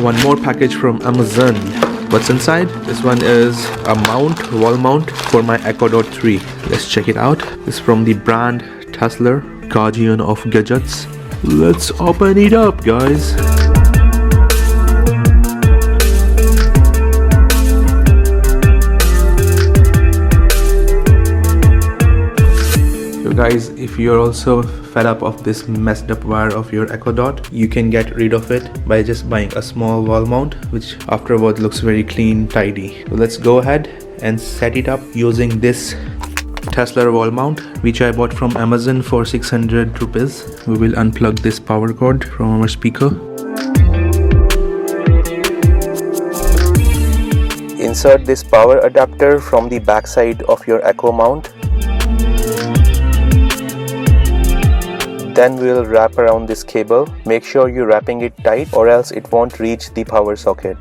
One more package from Amazon. What's inside? This one is a wall mount for my Echo Dot 3. Let's check it out. It's from the brand Tesla, guardian of gadgets. Let's open it up, guys. So guys, if you're also fed up of this messed up wire of your Echo Dot, you can get rid of it by just buying a small wall mount, which afterward looks very clean, tidy. So let's go ahead and set it up using this Tesla wall mount, which I bought from Amazon for 600 rupees. We will unplug this power cord from our speaker. Insert this power adapter from the back side of your Echo mount. Then we'll wrap around this cable. Make sure you're wrapping it tight or else it won't reach the power socket.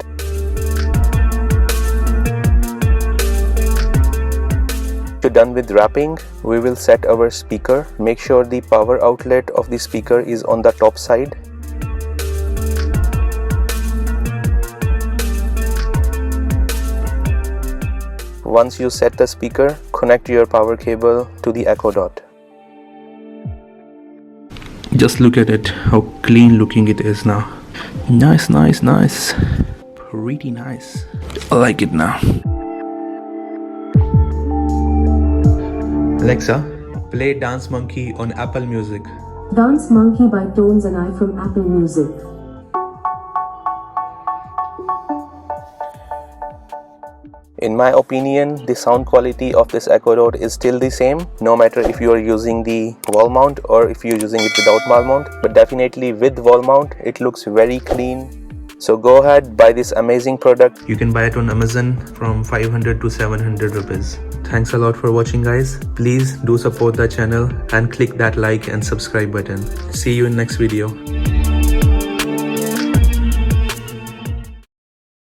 After done with wrapping, we will set our speaker. Make sure the power outlet of the speaker is on the top side. Once you set the speaker, connect your power cable to the Echo Dot. Just look at it, how clean looking it is now. Nice. Pretty nice. I like it now. Alexa, play Dance Monkey on Apple Music. Dance Monkey by Tones and I from Apple Music. In my opinion, the sound quality of this Echo Dot is still the same, no matter if you are using the wall mount or if you're using it without wall mount. But definitely with wall mount, it looks very clean. So go ahead, buy this amazing product. You can buy it on Amazon from 500 to 700 rupees. Thanks a lot for watching, guys. Please do support the channel and click that like and subscribe button. See you in next video.